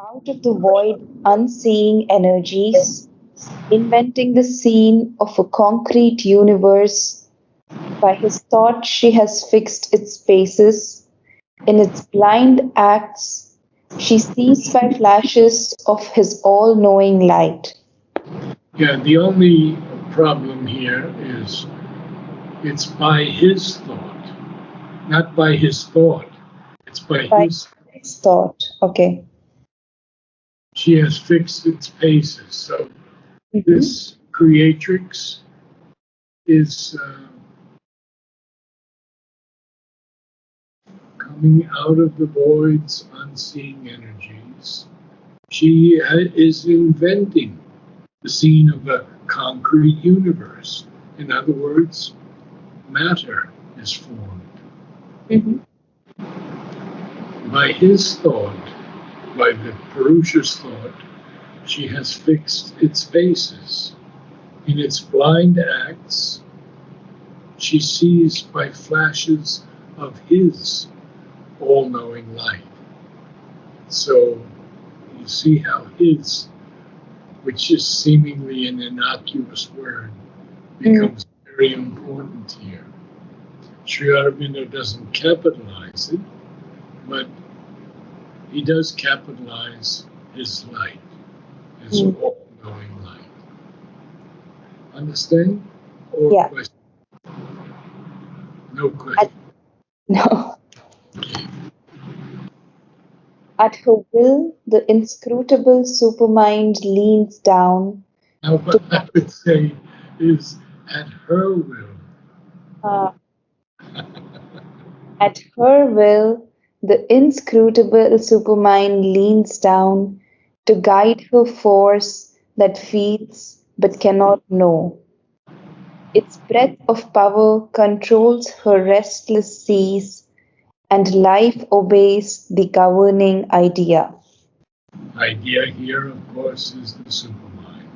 Out of the void, unseeing energies, inventing the scene of a concrete universe. By his thought, she has fixed its spaces. In its blind acts, she sees by flashes of his all knowing light. Yeah, the only problem here is it's by his thought, not by his thought. It's by By his. his thought. Okay. She has fixed its paces. So Mhm. this creatrix is coming out of the void's unseeing energies. She is inventing the scene of a concrete universe. In other words, matter is formed. Mhm. By his thought, by the Purusha's thought, she has fixed its basis. In its blind acts, she sees by flashes of his all knowing light. So you see how his, which is seemingly an innocuous word, Mm. becomes very important here. Sri Aurobindo doesn't capitalize it, but he does capitalize his light, his Mm. all knowing light. Understand? Or Yeah. question? No At, question. no. At her will, the inscrutable supermind leans down Now, to what I would say is at her will. uh, at her will, the inscrutable supermind leans down to guide her force that feels but cannot know. Its breath of power controls her restless seas, and life obeys the governing idea. Idea here, of course, is the supermind,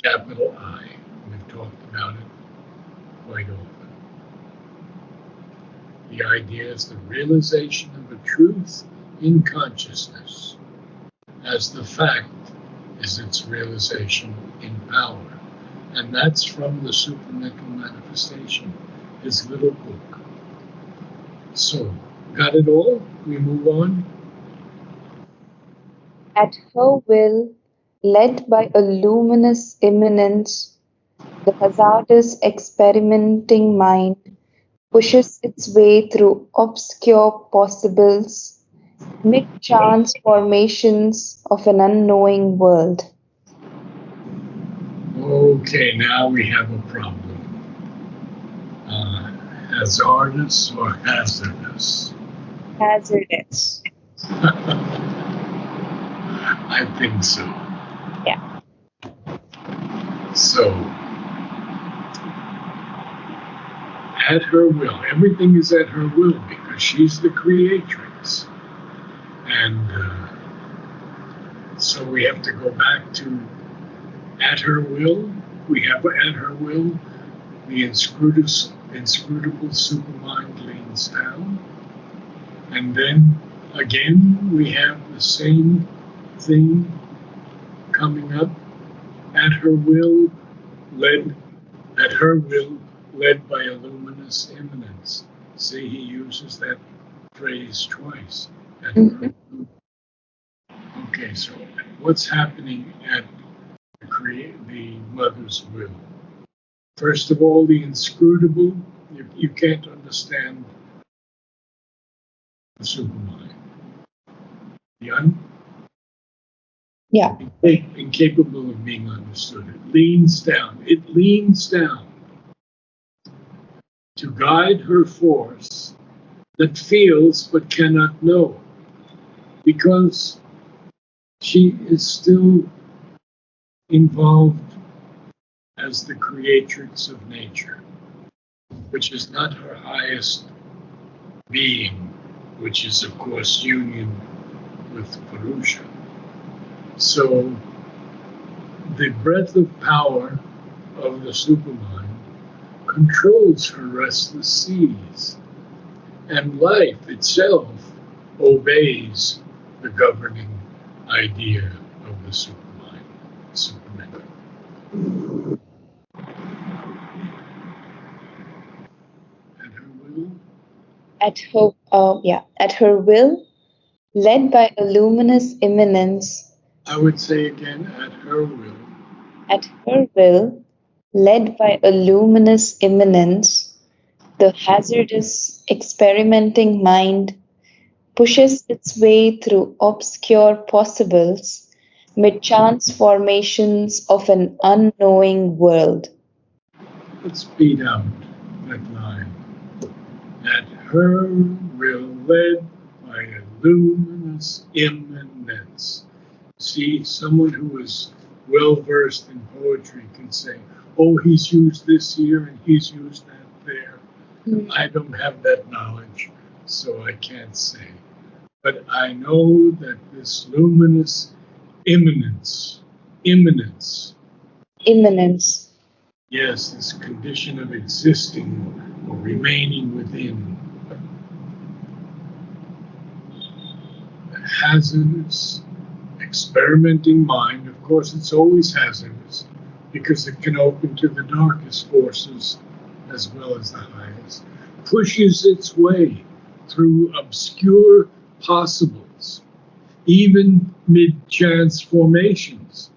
capital I. We've talked about it quite often. The idea is the realization of a truth in consciousness, as the fact is its realization in power. And that's from the Supramental Manifestation, his little book. So, got it all? We move on? At her will, led by a luminous immanence, the hazardous experimenting mind pushes its way through obscure possibles, mid-chance formations of an unknowing world. Okay, now we have a problem. Hazardous or hazardous? Hazardous. I think so. Yeah. So, at her will, everything is at her will because she's the creatrix. And so we have to go back to at her will. We have at her will the inscrutable supermind leans down. And then again, we have the same thing coming up at her will, led at her will, led by a luminous immanence. See, he uses that phrase twice. At her. Mhm. Okay, so what's happening at the mother's will? First of all, the inscrutable. You can't understand the supermind. The Yeah. incapable of being understood. It leans down. It leans down to guide her force that feels but cannot know, because she is still involved as the creatrix of nature, which is not her highest being, which is, of course, union with Purusha. So the breath of power of the supermind controls her restless seas, and life itself obeys the governing idea of the supermind, supermental. And her will, at her will, led by a luminous immanence, I would say again, at her will, at her will, led by a luminous immanence, the hazardous, experimenting mind pushes its way through obscure possibles mid chance formations of an unknowing world. let's speed out that line. At her will, led by a luminous immanence. See, someone who is well versed in poetry can say, oh, he's used this here and he's used that there. Mm. I don't have that knowledge, so I can't say. But I know that this luminous immanence, Immanence. yes, this condition of existing or remaining within, hazardous, experimenting mind, of course, it's always hazardous because it can open to the darkest forces as well as the highest, pushes its way through obscure possibles, even mid chance formations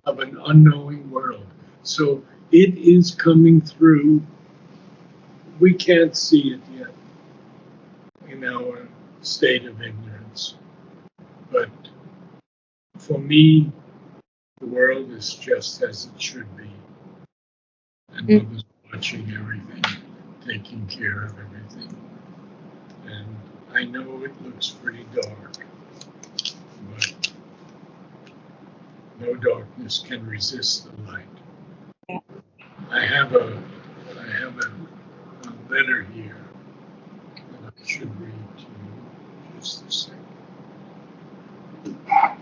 of an unknowing world. So it is coming through. We can't see it yet in our state of ignorance. But for me, the world is just as it should be. And Mm. Mother's watching everything, taking care of everything. And I know it looks pretty dark, but no darkness can resist the light. I have a letter here that I should read to you. Just a second.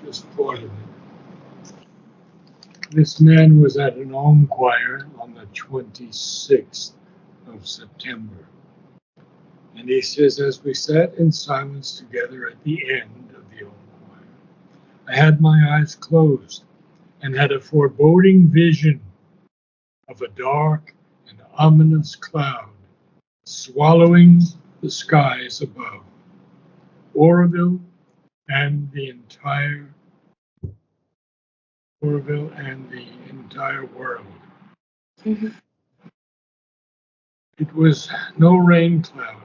Just part of it. This man was at an home choir on the 26th of September. And he says, as we sat in silence together at the end of the old choir, I had my eyes closed and had a foreboding vision of a dark and ominous cloud swallowing the skies above Oroville and the entire Oroville and the entire world. Mhm. It was no rain cloud,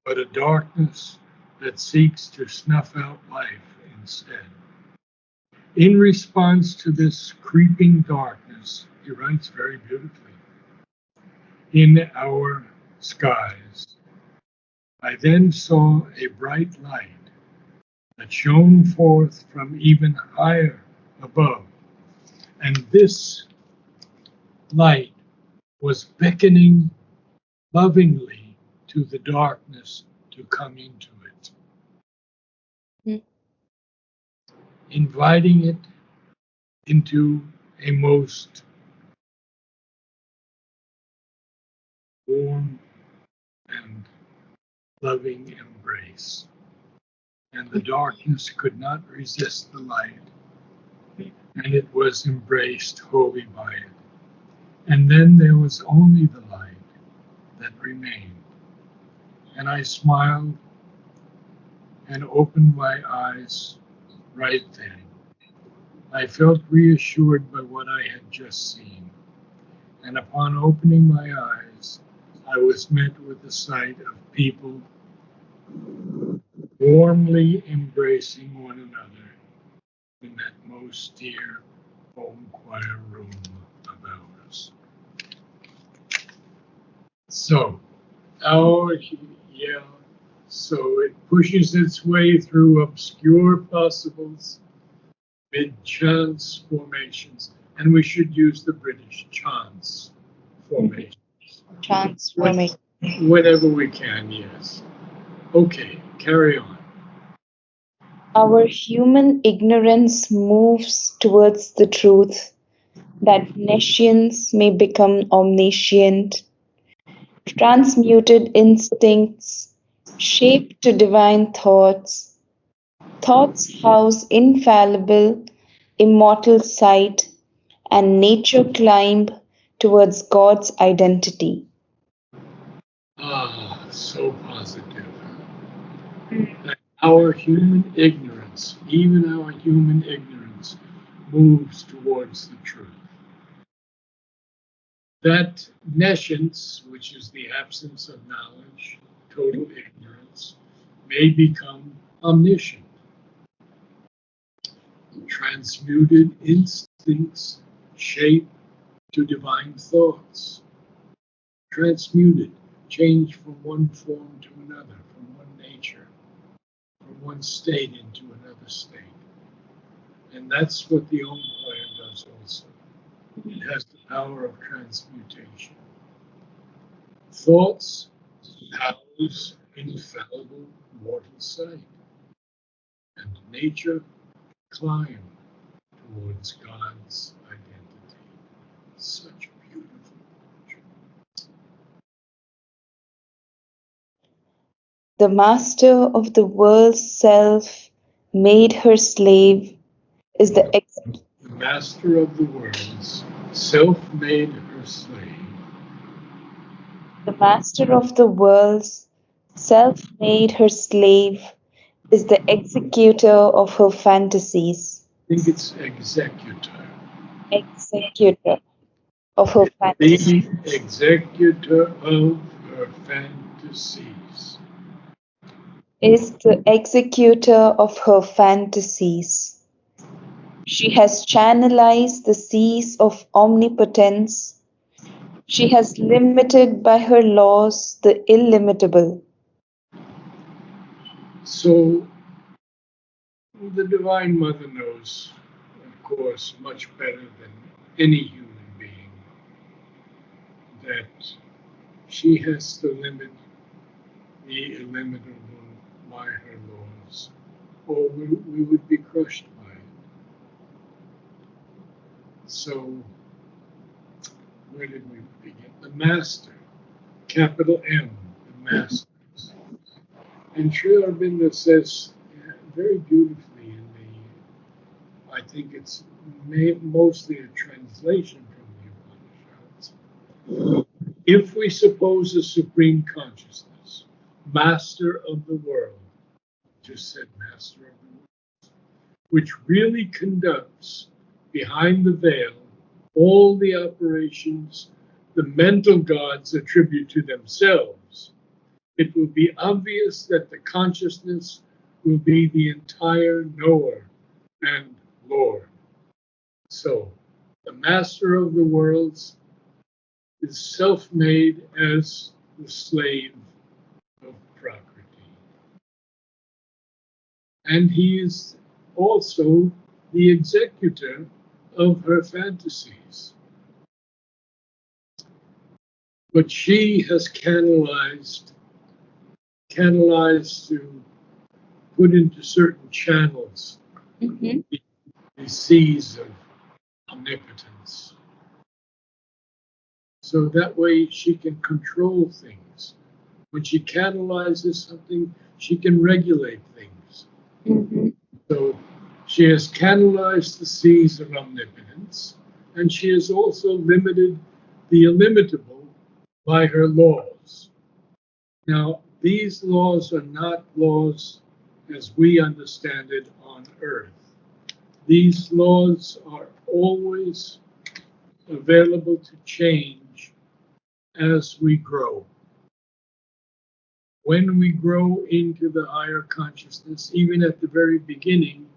but a darkness that seeks to snuff out life instead. In response to this creeping darkness, he writes very beautifully, in our skies, I then saw a bright light that shone forth from even higher above, and this light was beckoning lovingly to the darkness to come into it, Mm. inviting it into a most warm and loving embrace. And the darkness could not resist the light, and it was embraced wholly by it. And then there was only the light that remained. And I smiled and opened my eyes right then. I felt reassured by what I had just seen. And upon opening my eyes, I was met with the sight of people warmly embracing one another in that most dear home choir room of ours. So, our, yeah, so it pushes its way through obscure possibles, mid chance formations, and we should use the British chance Mhm. formation. Transformation. Whenever we can, yes. Okay, carry on. Our human ignorance moves towards the truth that nescience may become omniscient, transmuted instincts, shaped to divine thoughts, Thoughts house infallible, immortal sight, and nature climb towards God's identity. Ah, so positive. That our human ignorance, even our human ignorance, moves towards the truth. That nescience, which is the absence of knowledge, total ignorance, may become omniscient. Transmuted instincts shape to divine thoughts. Transmuted, change from one form to another, from one nature, from one state into another state. And that's what the Om player does also. It has the power of transmutation. Thoughts house infallible mortal sight, and nature climb towards God's identity. Such beautiful poetry. The master of the world's self made her slave is the The master of the worlds, self made her slave. the master of the world's self made her slave is the executor of her fantasies. I think it's executor. Executor of her fantasies. The executor of her fantasies. Is the executor of her fantasies. She has channelized the seas of omnipotence. She has limited by her laws the illimitable. So the Divine Mother knows, of course, much better than any human being that she has to limit the illimitable by her laws, or we would be crushed by it. So, where did we begin? The Master, capital M, the Masters. And Sri Aurobindo says very beautifully in the, I think it's mostly a translation from the Upanishads. If we suppose a supreme consciousness, master of the world, just said master of the world, which really conducts behind the veil all the operations the mental gods attribute to themselves, it will be obvious that the consciousness will be the entire knower and Lord. So, the master of the worlds is self made as the slave of Prakriti. And he is also the executor of her fantasies. But she has canalized to put into certain channels Mhm. the seas of omnipotence. So that way she can control things. When she canalizes something, she can regulate things. Mhm. So she has canalized the seas of omnipotence, and she has also limited the illimitable by her laws. Now, these laws are not laws as we understand it on earth. These laws are always available to change as we grow. When we grow into the higher consciousness, even at the very beginning,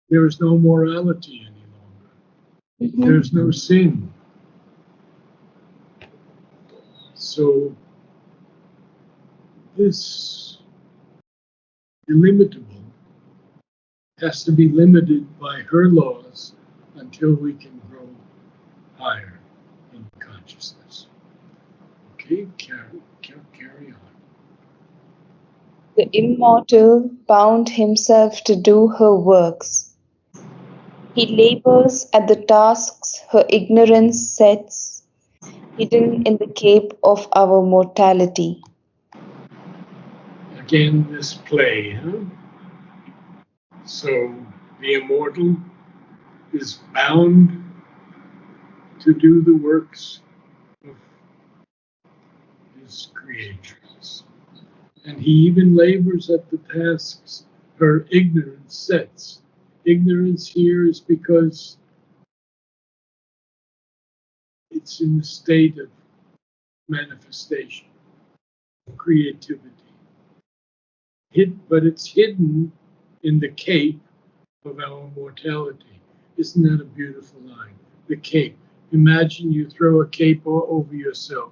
there is no morality any longer. Mhm. There's no sin. So this illimitable has to be limited by her laws until we can grow higher in consciousness. Okay, carry on. The immortal bound himself to do her works. He labors at the tasks her ignorance sets, hidden in the cape of our mortality. Again, this play, huh? So the immortal is bound to do the works of his creatress. And he even labors at the tasks her ignorance sets. Ignorance here is because it's in the state of manifestation, creativity. But it's hidden in the cape of our mortality. Isn't that a beautiful line? The cape. Imagine you throw a cape over yourself.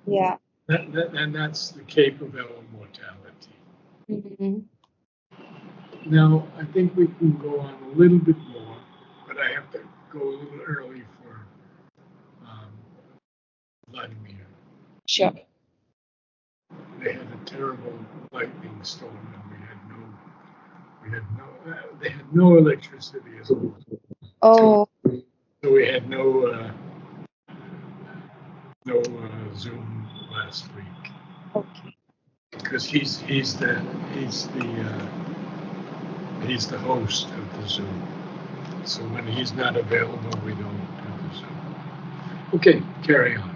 Yeah. And that's the cape of our mortality. Hmm. Now, I think we can go on a little bit more, but I have to go a little early for um, Vladimir. Sure. They had a terrible lightning storm, and they had no electricity at all. So, Oh, so we had no Zoom last week okay. because he's the he's the host of the Zoom. So when he's not available, we don't do the Zoom. Okay, carry on.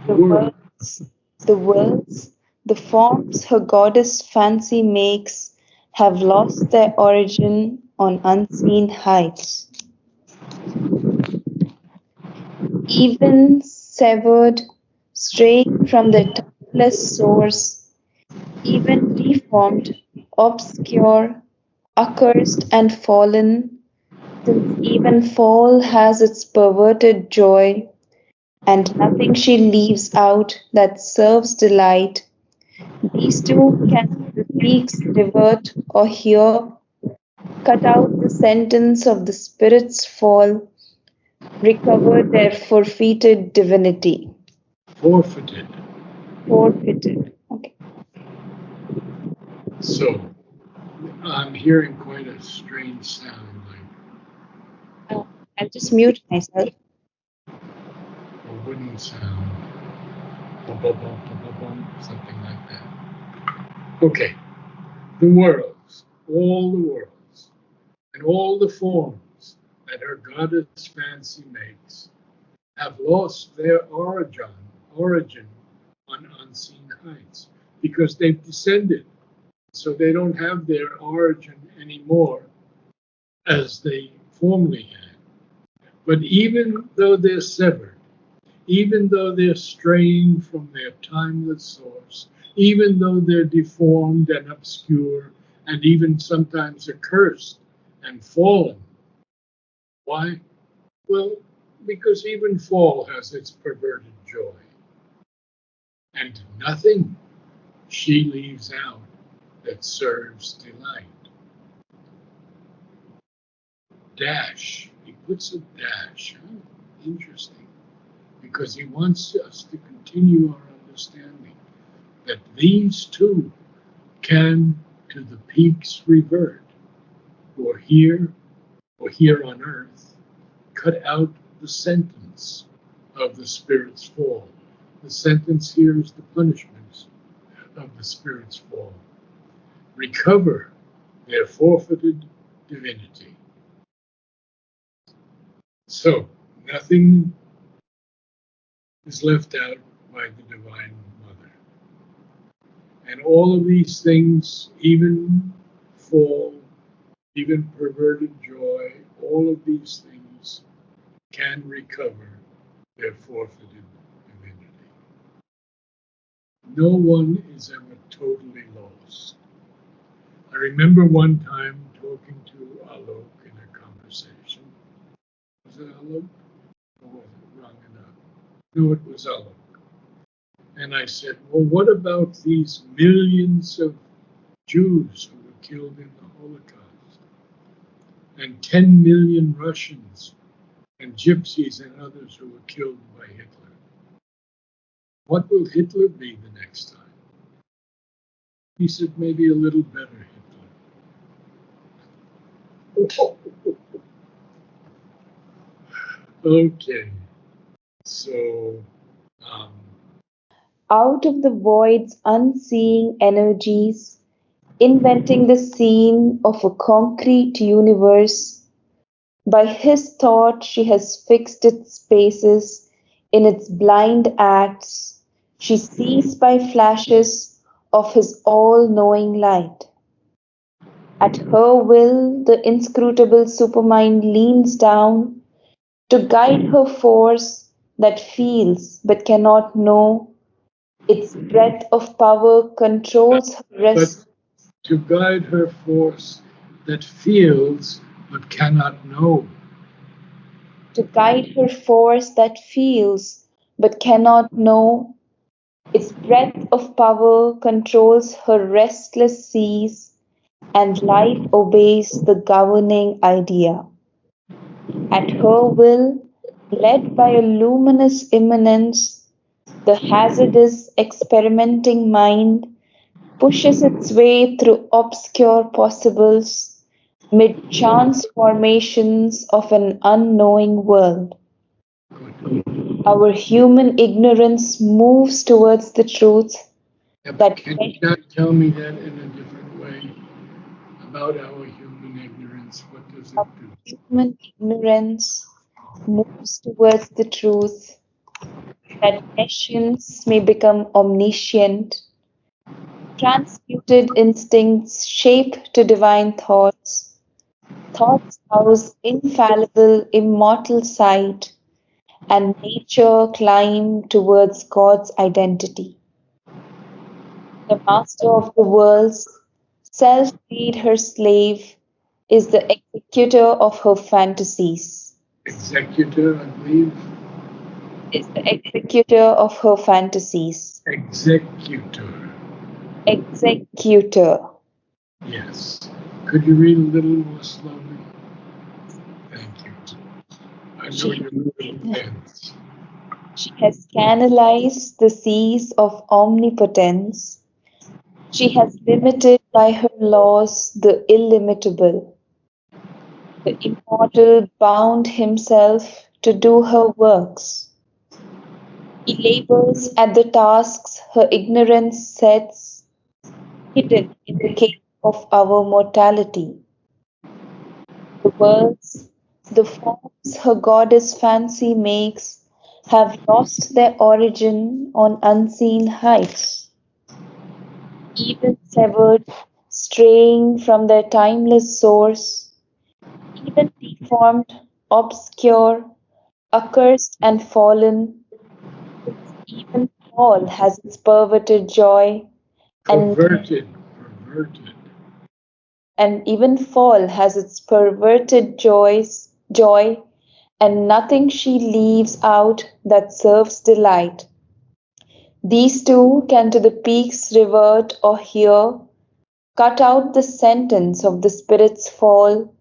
The The world. worlds, the worlds, the forms her goddess fancy makes have lost their origin on unseen heights. Even severed, straying from their timeless source, even deformed, obscure, accursed and fallen, since even fall has its perverted joy, and nothing she leaves out that serves delight. These two can the peaks divert or hear, cut out the sentence of the spirit's fall, recover their forfeited divinity. Forfeited. Forfeited. Okay. So I'm hearing quite a strange sound, like Uh, I'll just mute myself. a wooden sound, bum, bum, bum, bum, bum, bum, something like that. Okay, the worlds, all the worlds, and all the forms that her goddess fancy makes have lost their origin on unseen heights because they've descended. So they don't have their origin anymore as they formerly had. But even though they're severed, even though they're straying from their timeless source, even though they're deformed and obscure, and even sometimes accursed and fallen, why? Well, because even fall has its perverted joy, and nothing she leaves out that serves delight. Dash. He puts a dash. Huh? Interesting. Because he wants us to continue our understanding that these two can to the peaks revert, or here on earth, cut out the sentence of the spirit's fall. The sentence here is the punishment of the spirit's fall. Recover their forfeited divinity. So, nothing is left out by the Divine Mother. And all of these things, even fall, even perverted joy, all of these things can recover their forfeited divinity. No one is ever totally lost. I remember one time talking to Alok in a conversation. Was it Alok? Or was it wrong enough? No, it was Alok. And I said, well, what about these millions of Jews who were killed in the Holocaust, and 10 million Russians and gypsies and others who were killed by Hitler? What will Hitler be the next time? He said, maybe a little better Hitler. Okay, so um, Out of the void's unseeing energies, inventing the scene of a concrete universe. By his thought she has fixed its spaces in its blind acts. She sees by flashes of his all-knowing light. At her will the inscrutable supermind leans down to guide her force that feels but cannot know. Its breath of power controls her But rest. to guide her force that feels but cannot know. To guide her force that feels but cannot know. Its breath of power controls her restless seas, and life obeys the governing idea. At her will, led by a luminous immanence, the hazardous experimenting mind pushes its way through obscure possibles, mid chance formations of an unknowing world. Good. Our human ignorance moves towards the truth Yeah, but that can you not tell me that in a different way about our human ignorance? What does it do? human ignorance moves towards the truth that nescience may become omniscient, transmuted instincts shape to divine thoughts, thoughts house infallible, immortal sight, and nature climb towards God's identity. The master of the worlds, self made her slave, is the executor of her fantasies. Executor, I believe. Is the executor of her fantasies. Executor. Executor. Yes. Could you read a little more slowly? Thank you. I know She, you're a little tense. she has canalized the seas of omnipotence. She has limited by her laws the illimitable. The immortal bound himself to do her works. He labors at the tasks her ignorance sets, hidden in the cave of our mortality. The worlds, the forms her goddess fancy makes, have lost their origin on unseen heights, even severed, straying from their timeless source, even deformed, obscure, accursed and fallen, since even fall has its perverted joy, and Perverted. Perverted. even fall has its perverted joy, and nothing she leaves out that serves delight. These two can to the peaks revert or here, cut out the sentence of the spirit's fall,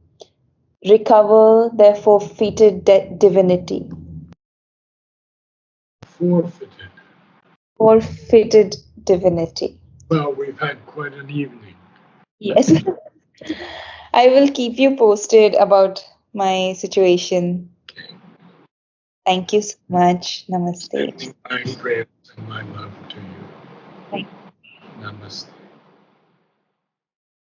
recover their forfeited divinity. Forfeited. Forfeited divinity. Well, we've had quite an evening. Yes. I will keep you posted about my situation. Okay. Thank you so much. Namaste. Sending my prayers and my love to you. Thank Namaste.